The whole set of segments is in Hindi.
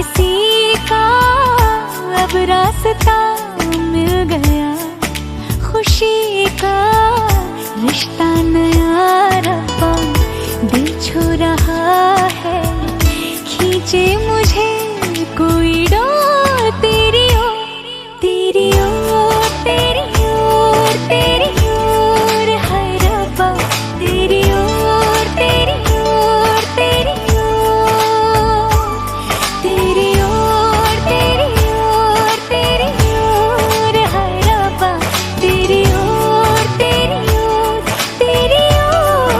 किसी का अब रास्ता मिल गया, खुशी का रिश्ता नया रब्बा दिल छू रहा है, खींचे मुझे कोई डोर तेरी ओर, तेरी ओर, तेरी ओर, तेरी ओर है रब्बा, तेरी ओर, तेरी ओर, तेरी ओर, तेरी ओर, तेरी ओर, तेरी ओर है रब्बा, तेरी ओर, तेरी ओर, तेरी ओर।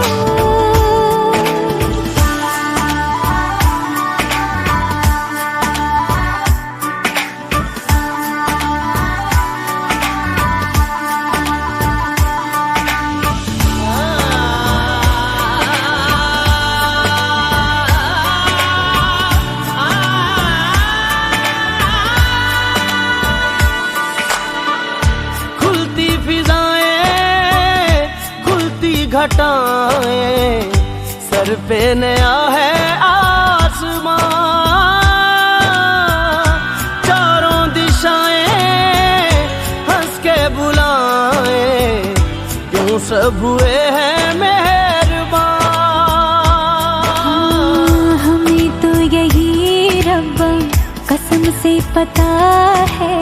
खुलती फिजाएं, खुलती घटाएं, सर पे नया है आसमां, चारों दिशाएं हंस के बुलाएं, क्यों सब हुए हैं मेहरबान। हमें तो यही रब्बा कसम से पता है,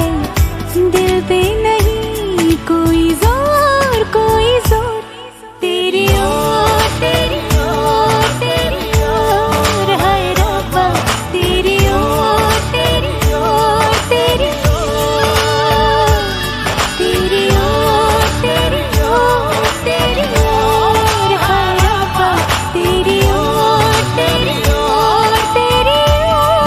दिल पे नहीं कोई जोर, कोई जोर, तेरी ओर, तेरी ओर, तेरी ओर है रब्बा, तेरी ओर, तेरी ओर, तेरी ओर, तेरी ओर, तेरी ओर, तेरी ओर है रब्बा, तेरी ओर, तेरी ओर, तेरी ओर।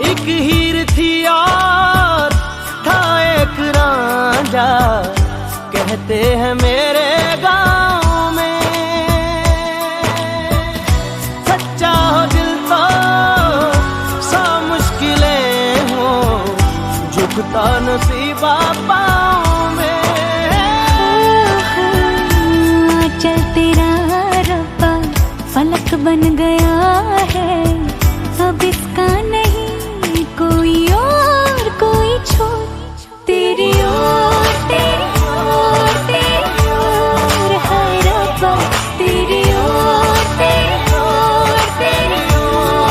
एक हीर थी और था एक रांझा, कहते हैं मेरे गांव में, सच्चा हो दिल तो सा मुश्किलें हो, झुकता नसीबा पाँव में। चल तेरा रब्बा फलक बन गया है, अब इसका नहीं कोई और, कोई छोर, तेरी ओर, तेरी ओर, तेरी ओर है रब्बा, तेरी ओर, तेरी ओर, तेरी ओर,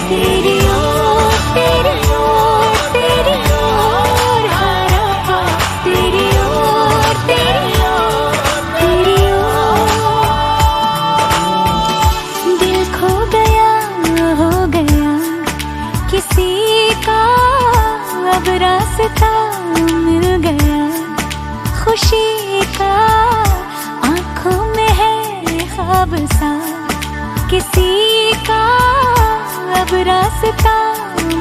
तेरी ओर, तेरी ओर, तेरी ओर है रब्बा, तेरी ओर, तेरी ओर, तेरी ओर। दिल खो गया, हो गया किसी का अब रास्ता मिल गया, खुशी का आंखों में है ख्वाब सा, किसी का अब रास्ता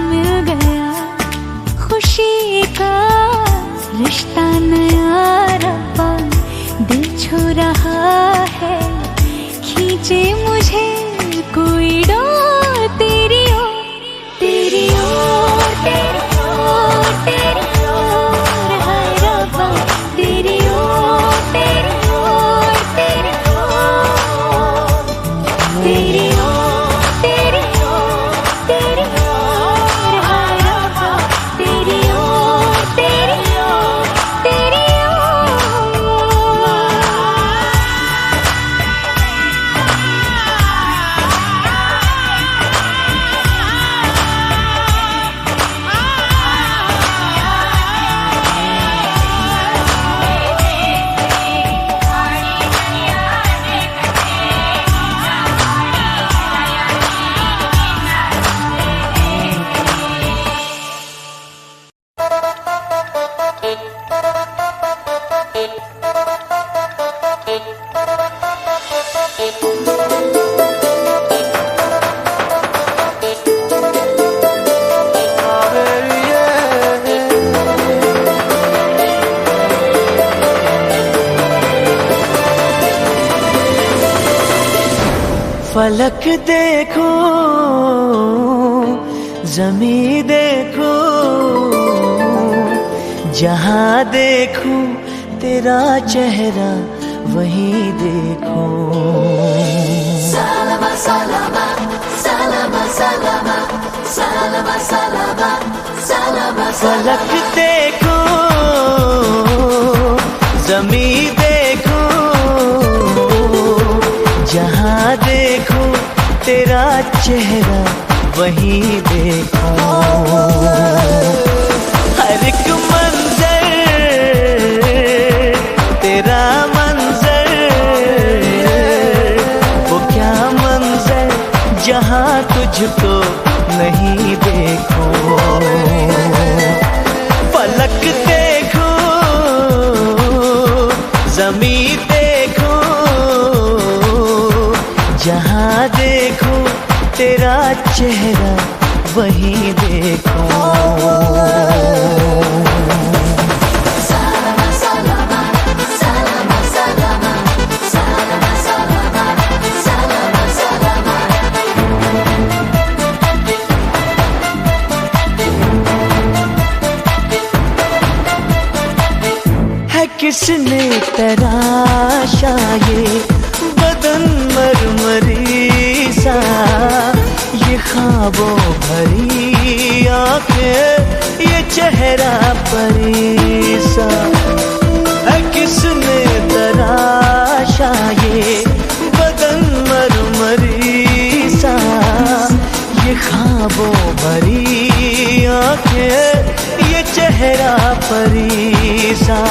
मिल गया, खुशी का रिश्ता नया रब्बा दिल छू रहा है, खींचे मुझे कोई डोर तेरी ओर, तेरी ओर, तेरी ओर, तेरी ओर है रब्बा, तेरी ओर, तेरी ओर, तेरी ओर, तेरी ओर, तेरी ओर, तेरी ओर है रब्बा, तेरी ओर, तेरी ओर, तेरी ओर। फलक देखो, जमी देखो, जहाँ देखूं तेरा चेहरा वहीं देखो। सलामा सलामा सलामा सलामा सलामा सलामा सलामा। फलक देखो, जमी देखो, जहाँ देखो तेरा चेहरा वहीं देखो। हर एक मंजर तेरा मंजर, वो क्या मंजर जहाँ तुझको नहीं देखो। फलक देखो, जमी देखो, जहाँ देखो तेरा चेहरा वहीं देखो। सलामा सलामा सलामा सलामा सलामा सलामा सलामा सलामा। है किसने तराशा ये बदन मरमरी सा, ये ख्वाबों भरी आंखें, ये चेहरा परीसा। है किसने तराशा ये बदन मरमरी सा, ये ख्वाबों भरी आंखें, ये चेहरा परीसा।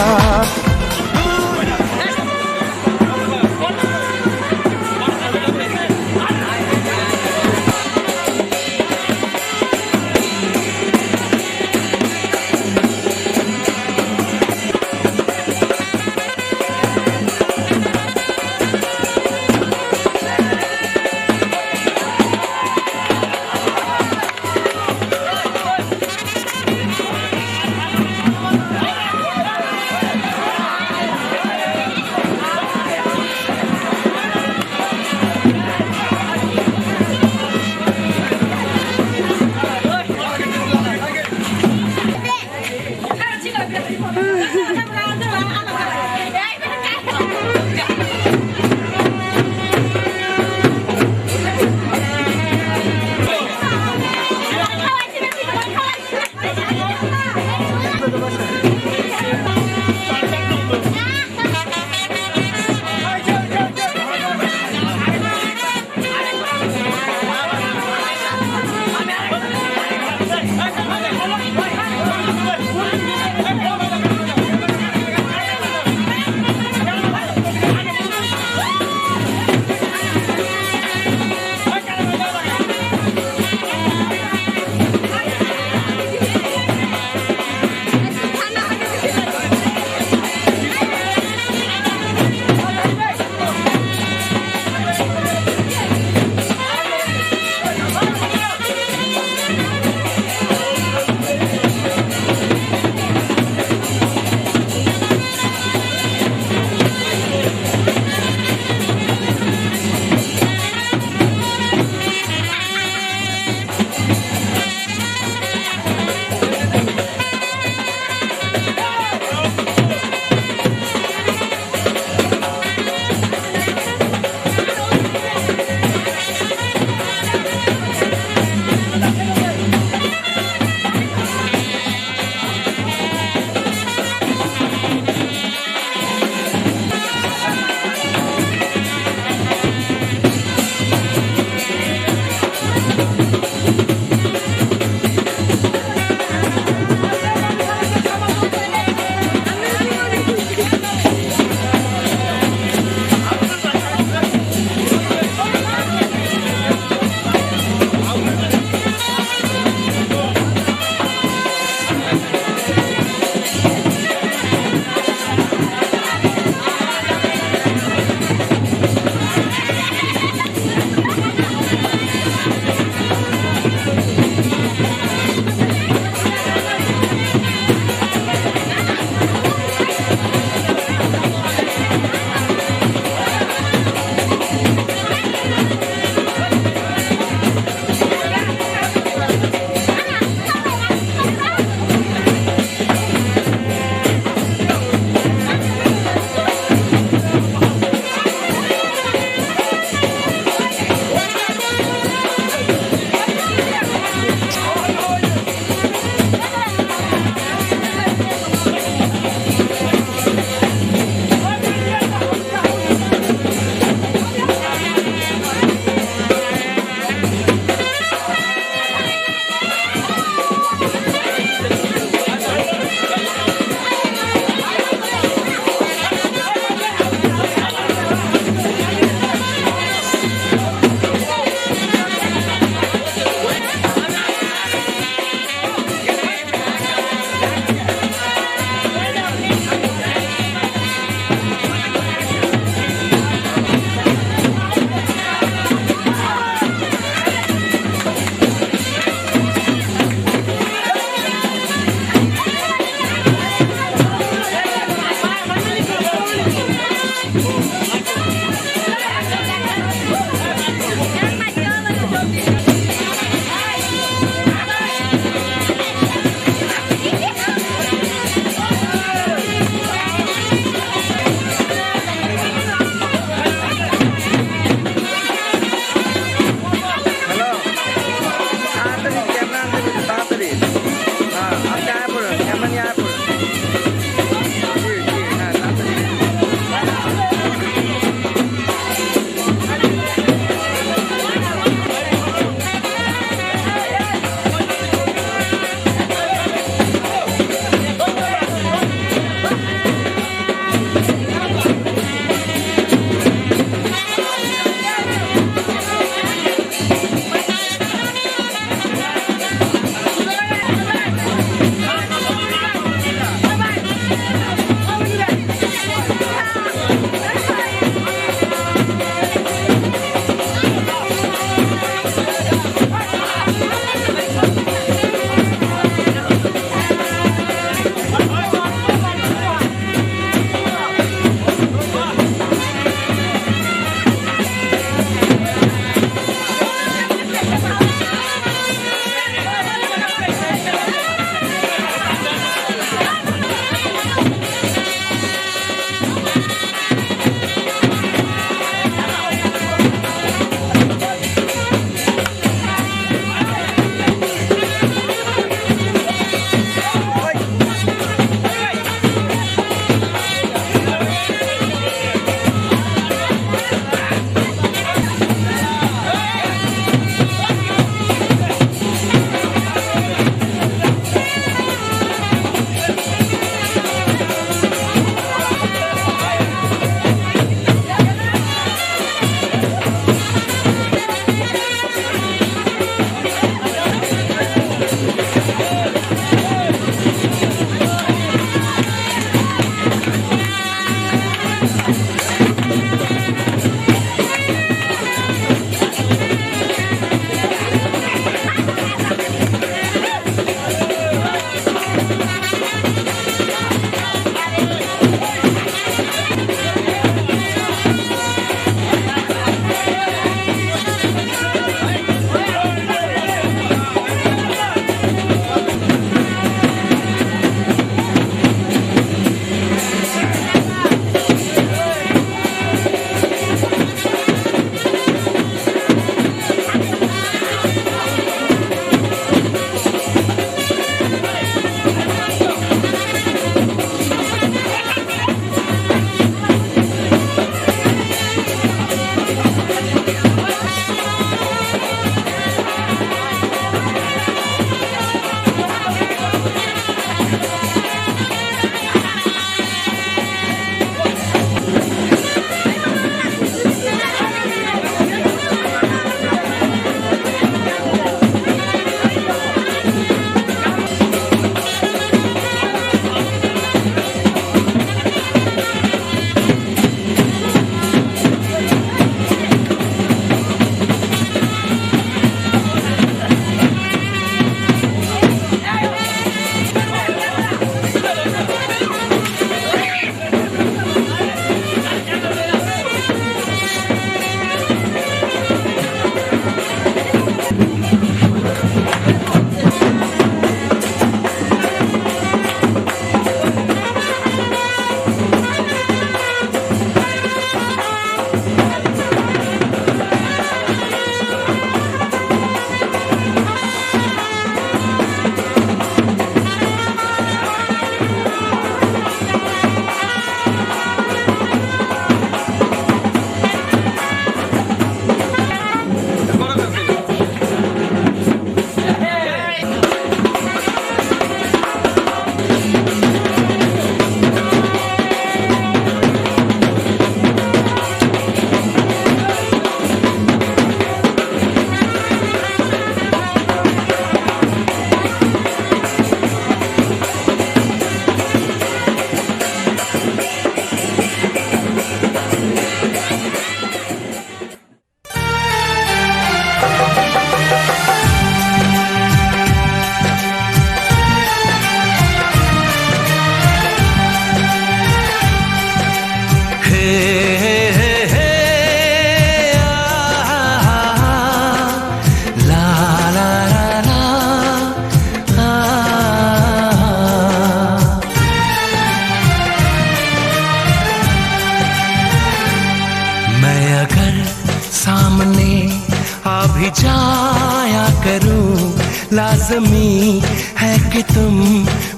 जाया करूं, लाज़मी है कि तुम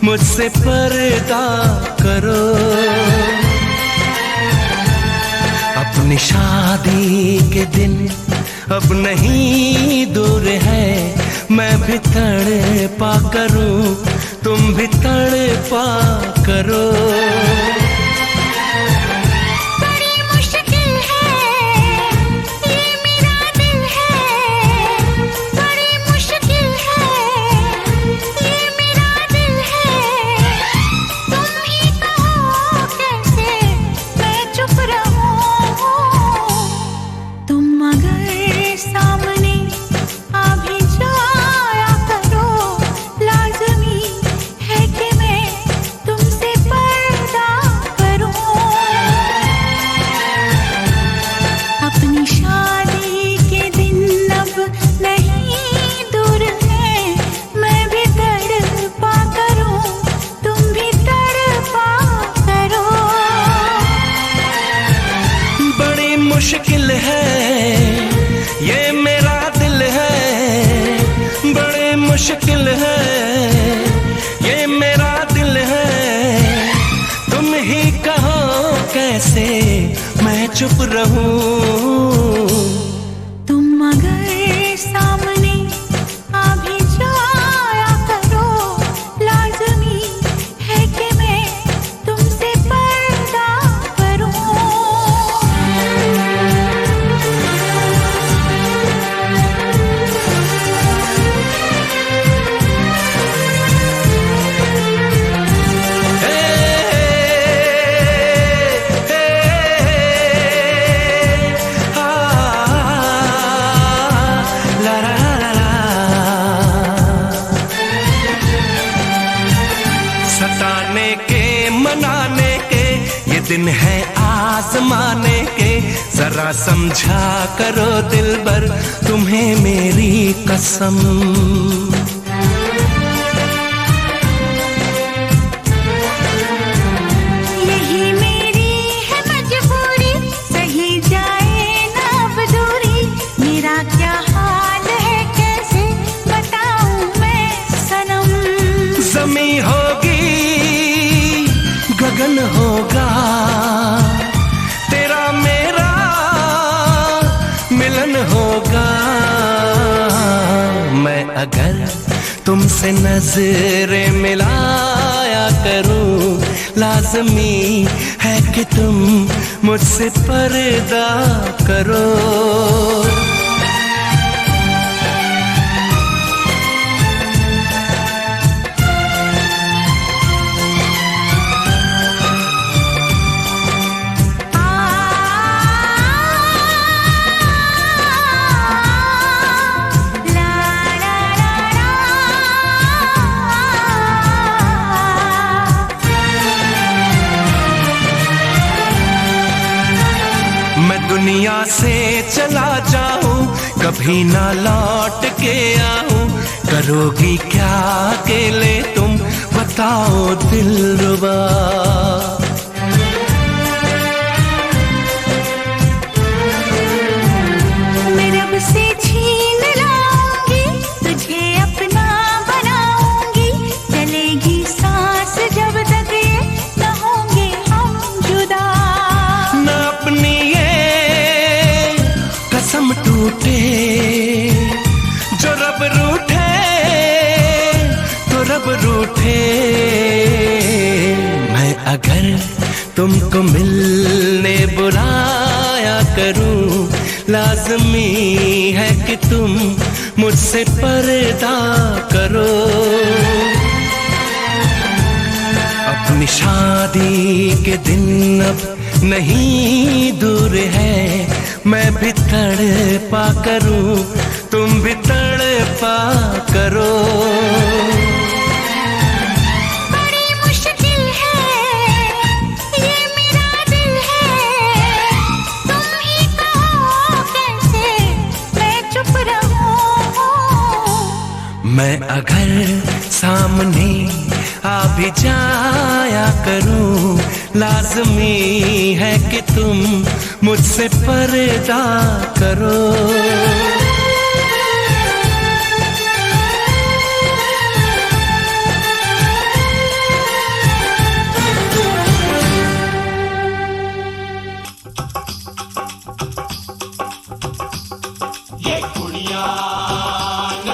मुझसे पर्दा करो। अपनी शादी के दिन अब नहीं दूर है, मैं भी तड़पा करूं, तुम भी तड़पा करो। मुश्किल है ये मेरा दिल है, बड़े मुश्किल है ये मेरा दिल है। तुम ही कहो कैसे मैं चुप रहूं। तुम अगर सामने आ भी जाया करो, लाज़मी है कि मैं तुमसे पर्दा करूं। सताने के मनाने के ये दिन है आजमाने के, जरा समझा करो दिलबर तुम्हें मेरी कसम। यही मेरी है मजबूरी, सही जाए ना अब दूरी। मेरा क्या हाल है कैसे बताऊं मैं सनम। ज़मी होगी गगन होगा, तेरा मेरा मिलन होगा। मैं अगर तुमसे नजरें मिलाया करूं, लाज़मी है कि तुम मुझसे पर्दा करो। मैं दुनिया से चला जाऊं, कभी ना लौट के आऊं, करोगी क्या अकेले तुम बताओ दिलरुबा। मैं रब से छीन लाऊंगी, तुझे अपना बनाऊंगी। चलेगी सांस जब तक ये न होंगे हम जुदा। न अपनी ये कसम टूटे, जो रब रूठे तो रब रूठे। मैं अगर तुमको मिलने बुलाया करूं, लाज़मी है कि तुम मुझसे पर्दा करो। अपनी शादी के दिन अब नहीं दूर है, मैं भी तड़पा करूं, तुम भी तड़पा करो। बड़ी मुश्किल है ये मेरा दिल है, तुम ही कहो कैसे मैं चुप रहूं। मैं अगर सामने आ भी जाया करूं, लाज़मी है कि तुम मुझसे पर्दा करो।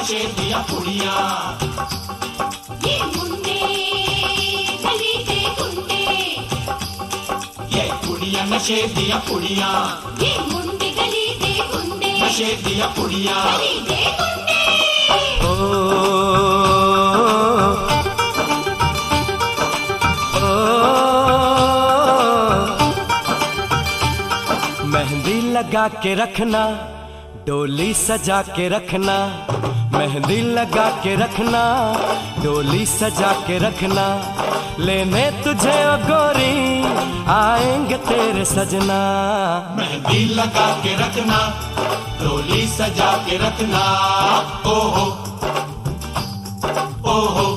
नशे दिया पुड़िया, ये मुंडे गली दे गुंडे, ये पुड़िया नशे दिया पुड़िया, ये मुंडे गली दे गुंडे, नशे दिया पुड़िया। गली दे गुंडे। मेहंदी लगा के रखना, डोली सजा के रखना, मेहंदी लगा के रखना, डोली सजा के रखना, लेने तुझे ओ गोरी आएंगे तेरे सजना। मेहंदी लगा के रखना, डोली सजा के रखना, ओहो ओहो।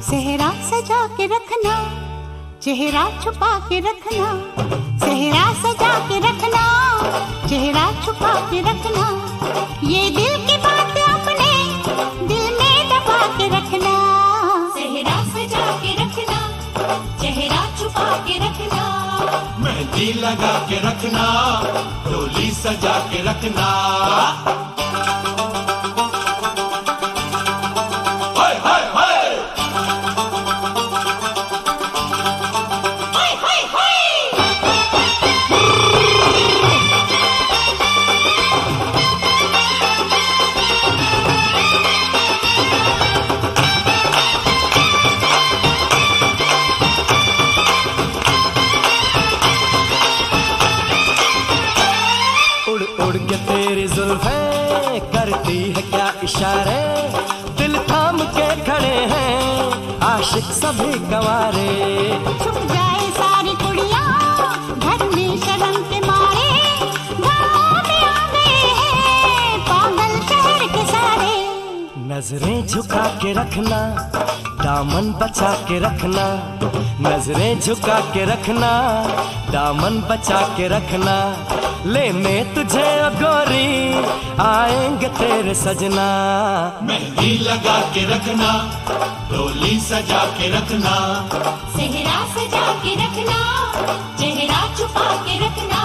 सेहरा सजा के रखना, चेहरा छुपा के रखना, सेहरा सजा के रखना, चेहरा छुपा के रखना, ये दिल की बात अपने दिल में दबा के रखना। सेहरा सजा के रखना, चेहरा छुपा के रखना, मेहंदी लगा के रखना, डोली सजा के रखना। हाय हाय हाय, हाय हाय हाय। उड़ उड़ के तेरी जुल्फें करती है क्या इशारे, दिल थाम के खड़े हैं आशिक सभी गवारे। छुप जाए सारी कुड़ियाँ घर में शर्म के मारे, गाँव में आ गए हैं पागल शहर के सारे। नजरें झुका के रखना, दामन बचा के रखना, नजरें झुका के रखना, दामन बचा के रखना, लेने तुझे ओ गोरी आएंगे तेरे सजना। मेहंदी लगा के रखना, डोली सजा के रखना, सेहरा सजा के रखना, चेहरा छुपा के रखना।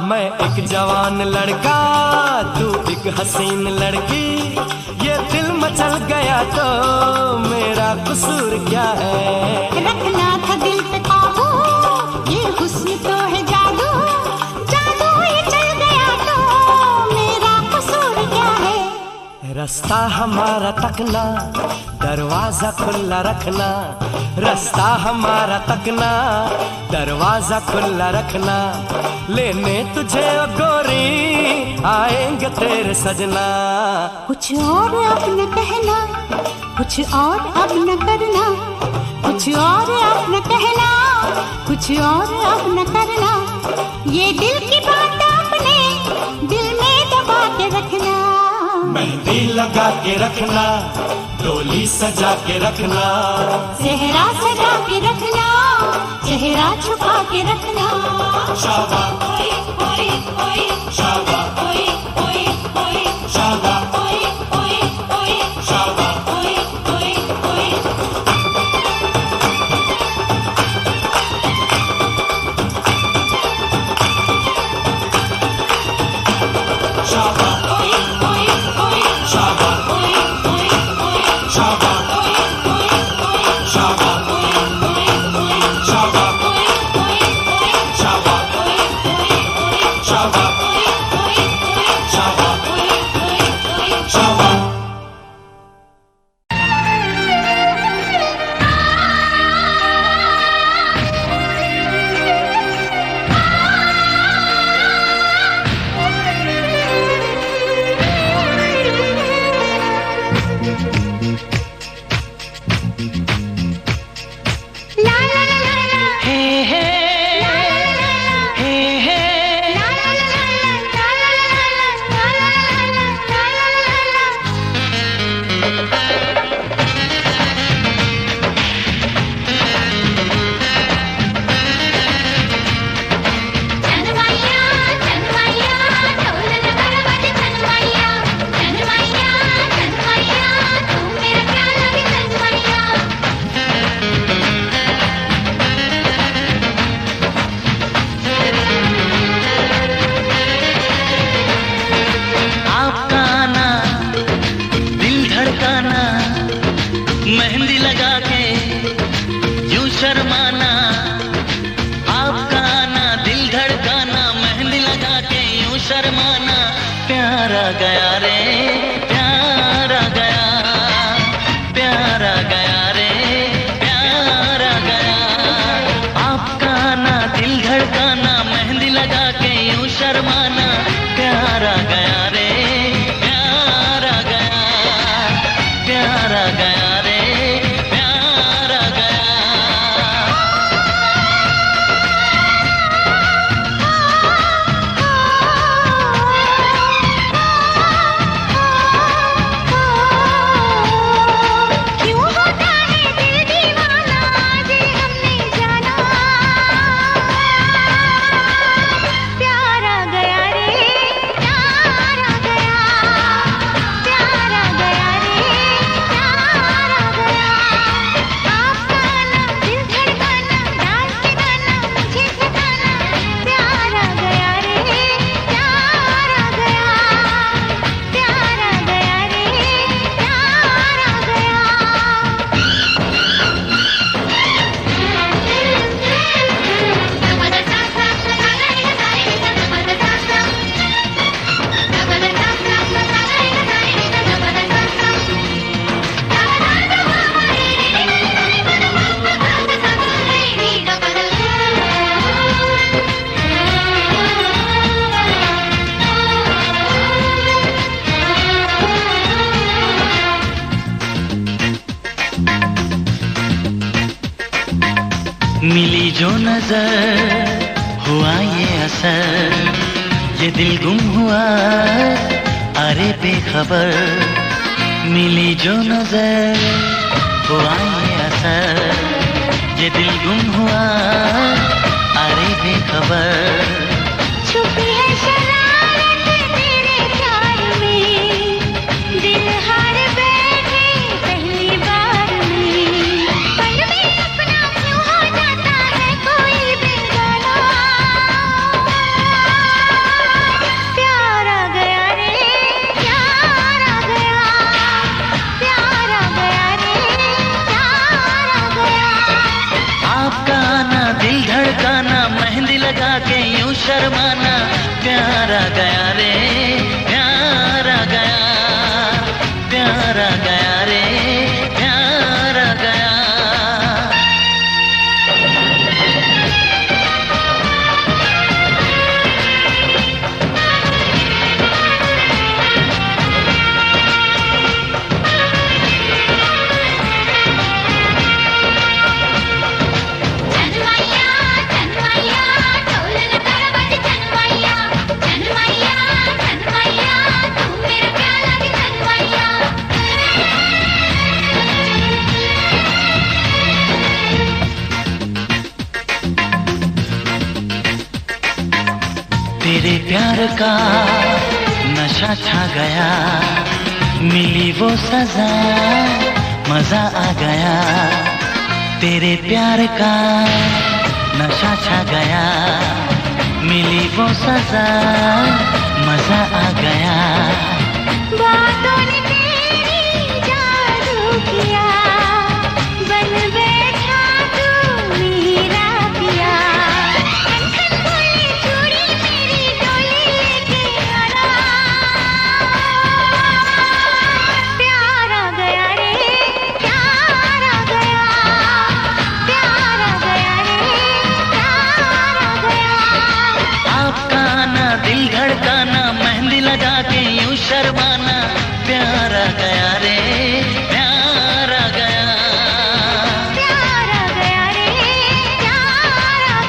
मैं एक जवान लड़का, तू एक हसीन लड़की, ये दिल मचल गया तो मेरा कसूर क्या है। रखना था दिल पे काबू, ये हुस्न तो है जादू, जादू ये चल गया तो मेरा कसूर क्या है। रास्ता हमारा तकना, दरवाजा खुला रखना, रास्ता हमारा तकना, दरवाजा खुला रखना, लेने तुझे ओ गोरी आएंगे तेरे सजना। कुछ और अब न कहना, कुछ और अब न करना, कुछ और अब न कहना, कुछ और अब न करना, ये दिल की बात अपने दिल में दबा के रखना। मेहंदी लगा के रखना, डोली सजा के रखना, सेहरा सजा के रखना, चेहरा छुपा के रखना। शाबा ओए ओए ओए, शाबा ओए ओए ओए, शाबा ओए ओए ओए, शाबा। ओए ओए ओए। शाबा ओए ओए ओए, शाबा ओए ओए ओए, शाबा ओए ओए ओए, शाबा ओए ओए ओए, शाबा ओए ओए ओए, शाबा ओए ओए ओए, शाबा ओए ओए जो नजर हुआ ये असर, ये दिल गुम हुआ अरे बेखबर। मिली जो नजर हुआ ये असर, ये दिल गुम हुआ अरे बेखबर। छुपी है शरारत तेरे प्यार में, दिल हार बैठे पहली बार में। पल में अपना क्यों हो जाता है कोई बेगाना। प्यार आ गया रे, प्यार आ गया, प्यार आ गया रे, प्यार आ गया। आपका आना, दिल धड़काना, मेहंदी लगा के यूं शर्माना। प्यार आ गया रे, प्यार आ गया, प्यार आ गया रे, प्यार आ गया। चनमैया चनमैया ढोल नगाड़ा बज चनमैया। चनमैया चनमैया तू मेरा प्याला की चनमैया। तेरे प्यार का नशा छा गया, मिली वो सजा मजा आ गया। तेरे प्यार का नशा छा गया, मिली वो सजा मजा आ गया। बातों ने तेरी जादू किया, बन बैठा तू मेरा पिया। खन खन बोले चूड़ी मेरी डोली लेके आना। प्यार आ गया रे, प्यार आ गया, प्यार आ गया रे, प्यार आ गया। आपका आना, दिल धड़काना, मेहंदी लगा के यूं शर्माना। प्यार आ गया रे, प्यार आ गया। प्यार आ गया रे, प्यार आ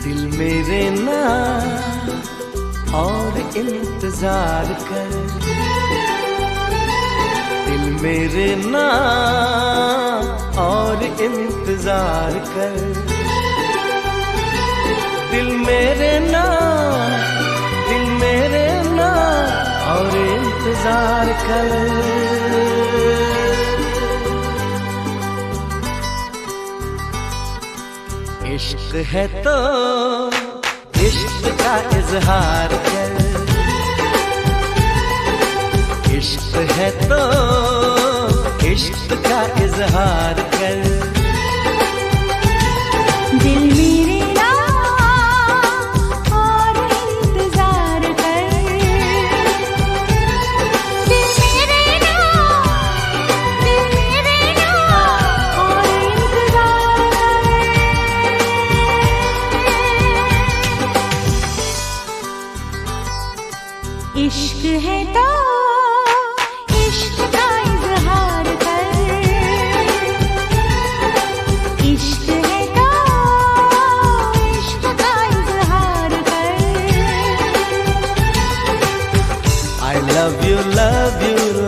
दिल मेरे ना और इंतजार कर, दिल मेरे ना और इंतजार कर। दिल मेरे ना, दिल मेरे ना और इंतजार कर। इश्क है तो इश्क का इजहार कर, इश्क है तो इश्क का इजहार कर। दिल मेरे ना और इंतजार कर। दिल मेरे ना, दिल मेरे ना और इंतजार कर। इश्क है तो इश्क का इजहार कर। इश्क है तो इश्क का इजहार कर। I love you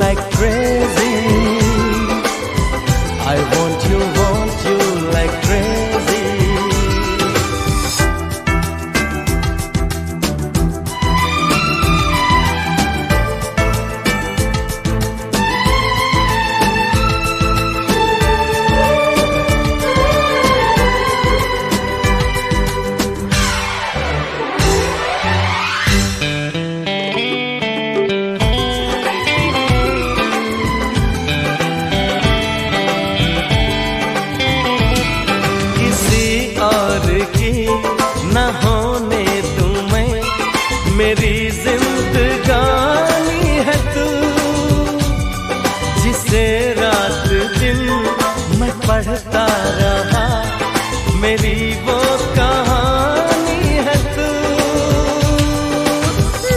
like crazy. I want you like crazy. मेरी जिंदगानी है तू, जिसे रात दिन मैं पढ़ता रहा, मेरी वो कहानी है तू।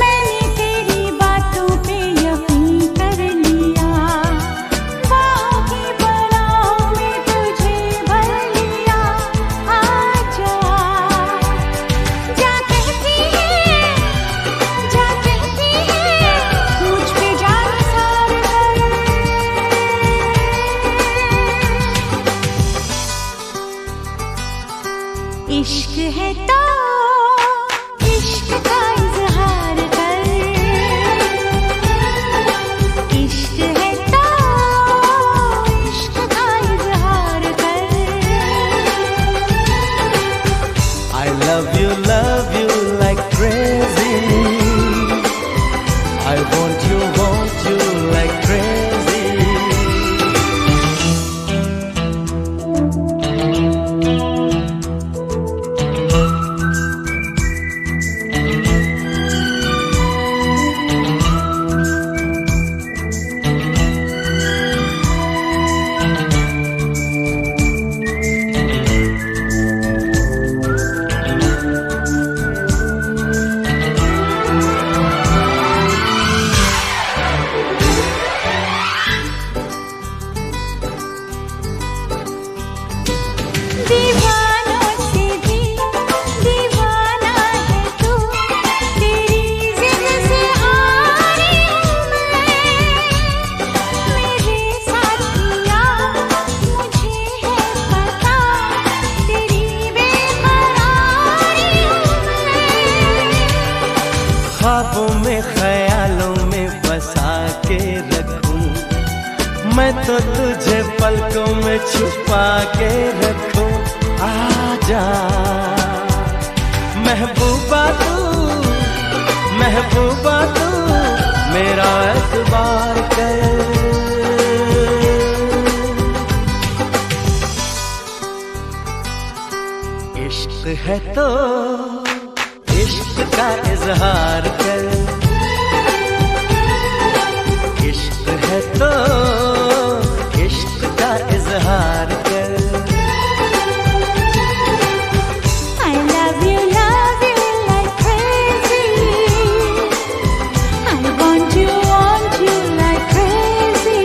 मैंने तेरी बातों पे यकीन कर लिया, बाहों की बराहों में तुझे भर लिया। आजा जा कहती है, जा कहती है, मुझ पे जान सार कर। इश्क है तो इश्क का इजहार कर, इश्क है तो इश्क का इजहार कर। I love you like crazy. I want you like crazy. दीवानों से भी दीवाना है तू, तेरी जिद से हारी हूँ मैं। मेरे साथिया मुझे है पता, तेरी बेकरारी हूँ मैं। ख्वाबों में ख्यालों में बसा के रखूं, मैं तो तुझे पलकों में छुपा के रखूं। आजा महबूबा तू, महबूबा तू मेरा एतबार कर। इश्क है तो इश्क का इजहार कर, इश्क है तो इश्क का इजहार कर। I love you like crazy. I want you like crazy.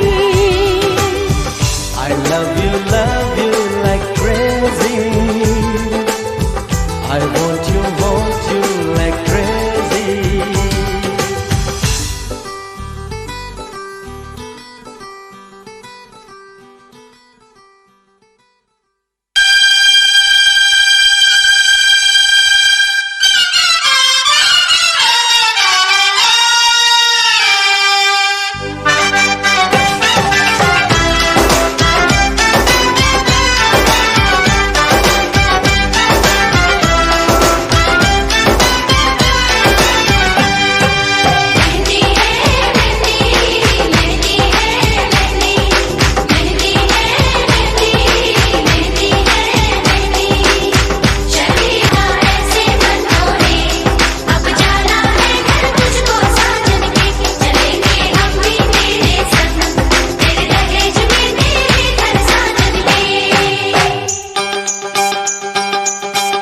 I love you like crazy. I want you like crazy. Mehndi है मेहंदी, मेहंदी है मेहंदी, मेहंदी है मेहंदी, मेहंदी है मेहंदी। चलेगा ऐसे बनोरे, अब जाना है घर तुझको साजन के। चलेंगे हम भी तेरे संग, तेरे दहेज में मेरे घर साजन के।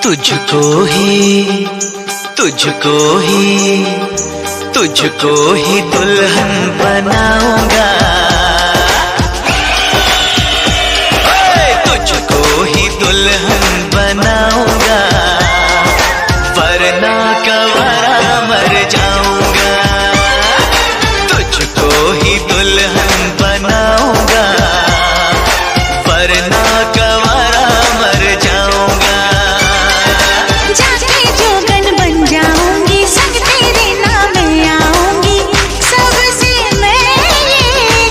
तुझको ही तुझको ही तुझको ही दुल्हन बनाऊंगा, तुझको ही दुल्हन बनाऊंगा, वरना कवरा मर जाऊंगा। तुझको ही दुल्हन बनाऊंगा, वरना कवरा मर जाऊंगा। जाके जोगन बन जाऊंगी, संग तेरे नाम आऊंगी, सबसे मैं ये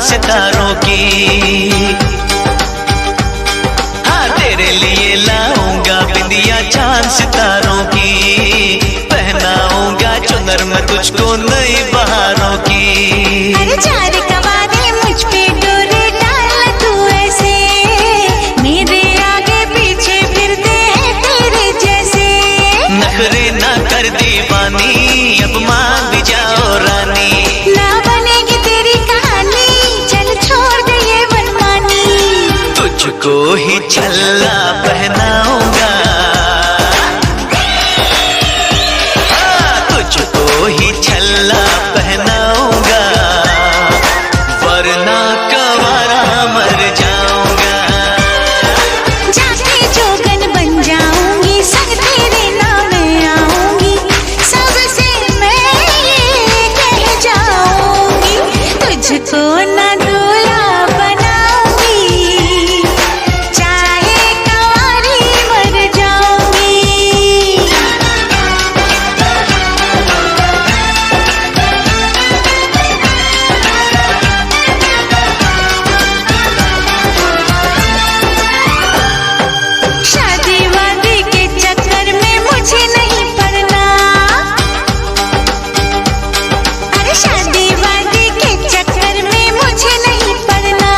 चांद सितारों की। हाँ तेरे लिए लाऊंगा बिंदिया चांद सितारों की, पहनाऊंगा चुनर मैं तुझको नई बहारों की। अरे चार कवारे मुझ पे डोरे डाल तू ऐसे, मेरे आगे पीछे फिरते हैं तेरे जैसे। नखरे ना कर दीवानी, अब मान भी जाओ रानी। ना बनेगी तेरी कहानी, चल छोड़ दे ये मनमानी। तुझको ही छल्ला पहनाऊंगा, तुझको ही छल्ला पहनाऊंगा, वरना कवारा मर जाऊंगा। जाके जोगन बन जाऊंगी, संग तेरे नाम आऊंगी, सबसे मैं ये कह जाऊंगी, तुझको ना दूल्हा बनाऊंगी, चाहे कंवारी मर जाऊंगी। शादी वादी के चक्कर में मुझे नहीं पड़ना, अरे शादी वादी के चक्कर में मुझे नहीं पड़ना,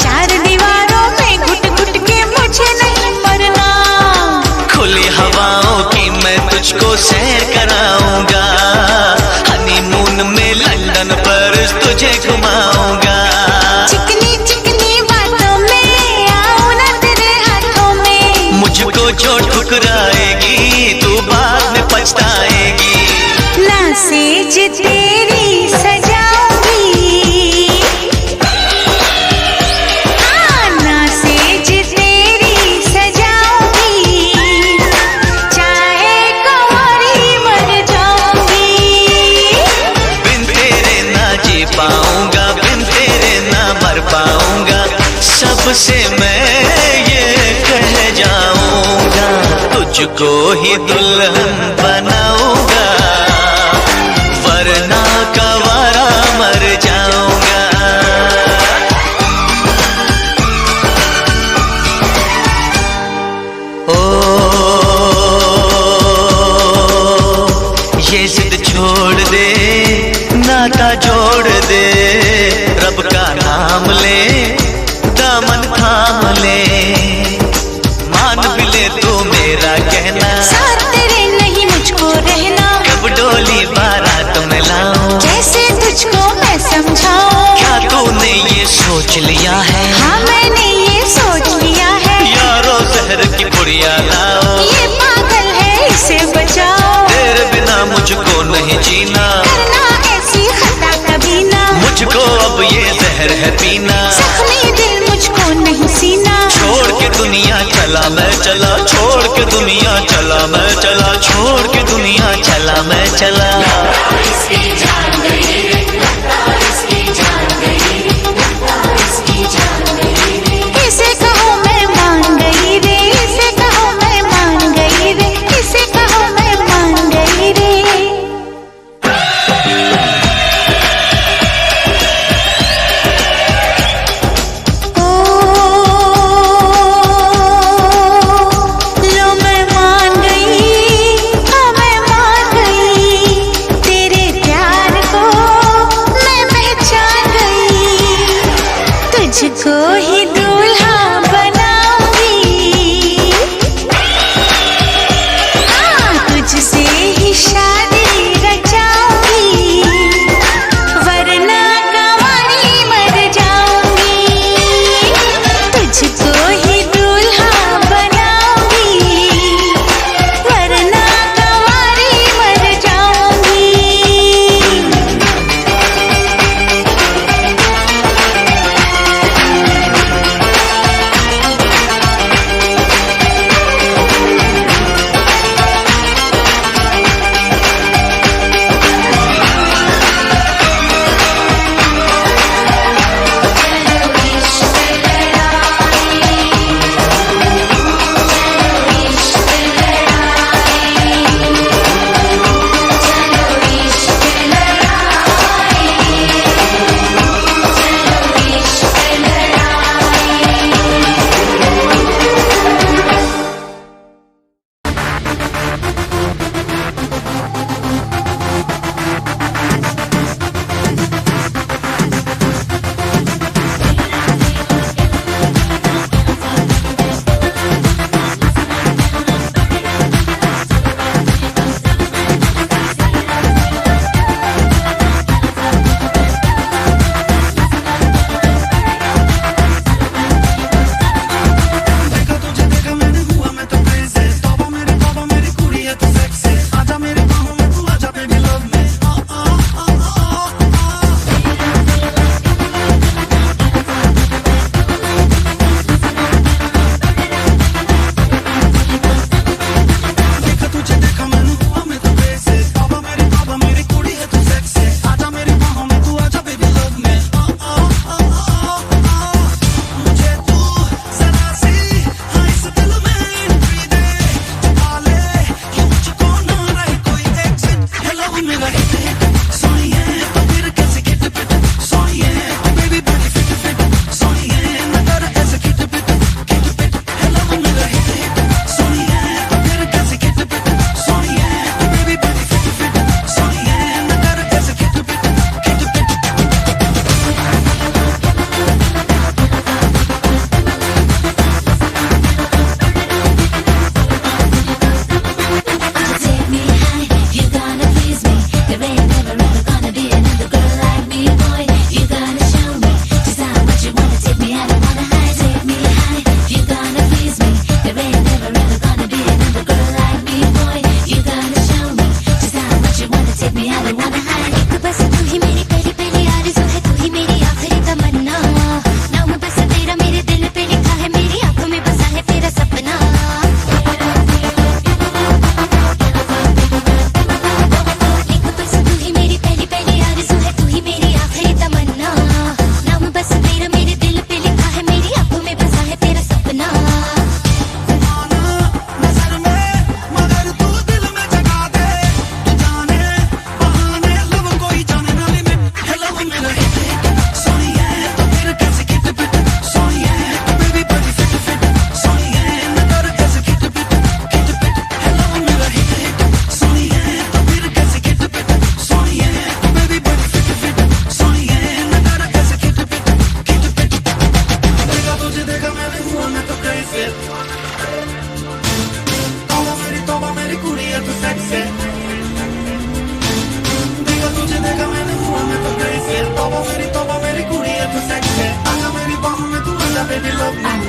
चार दीवारों में घुट घुट के मुझे नहीं मरना। खुली हवाओं की मैं तुझको सैर कराऊंगा, हनीमून में लंदन पर तुझे घुमाऊंगा। चिकनी चिकनी बातों में आऊं ना तेरे हाथों में, मुझको जो ठुकराएगी तू बाद में पछताएगी। ना सेज तेरी सजाऊंगी, हाँ ना सेज तेरी सजाऊंगी, चाहे कंवारी मर जाऊंगी। बिन तेरे ना जी पाऊंगा, बिन तेरे ना मर पाऊंगा, सबसे मैं ये कह जाऊंगा, तुझको ही दुल्हन बनाऊंगा, वरना कवारा मर जाऊंगा। ओ ये जिद छोड़ दे, नाता जोड़ दे, रब का नाम ले, दामन थाम ले, मान भी ले तू मेरा कहना, साथ तेरे नहीं मुझको रहना, कब डोली बारात में लाऊं, जैसे तुझको मैं समझाऊं। क्या तूने ये सोच लिया है, हाँ मैंने ये सोच लिया है, यारो जहर की पुड़िया लाओ, ये पागल है इसे बचाओ, तेरे बिना मुझको नहीं जीना, करना ऐसी खता कभी ना, मुझको अब ये जहर है पीना। जख्मी दिल मुझको नहीं सीना, छोड़ के दुनिया चला मैं चला, छोड़ के दुनिया चला मैं चला, छोड़ के दुनिया चला मैं चला। इसकी जान गई रे, इसकी जान गई रे, इसकी जान गई रे। इसे कहो मैं मान गई रे, इसे कहो मैं मान गई रे, इसे कहो मैं मान गई रे। लो मैं मान गई, हाँ मैं मान गई, तेरे प्यार sexy. Toma मेरी कुड़ी है तू sexy. देखा तुझे देखा मैंने हुआ मैं तो crazy. तोबा मेरी कुड़ी है तू sexy. आजा मेरी बाहों में तू आजा baby love me.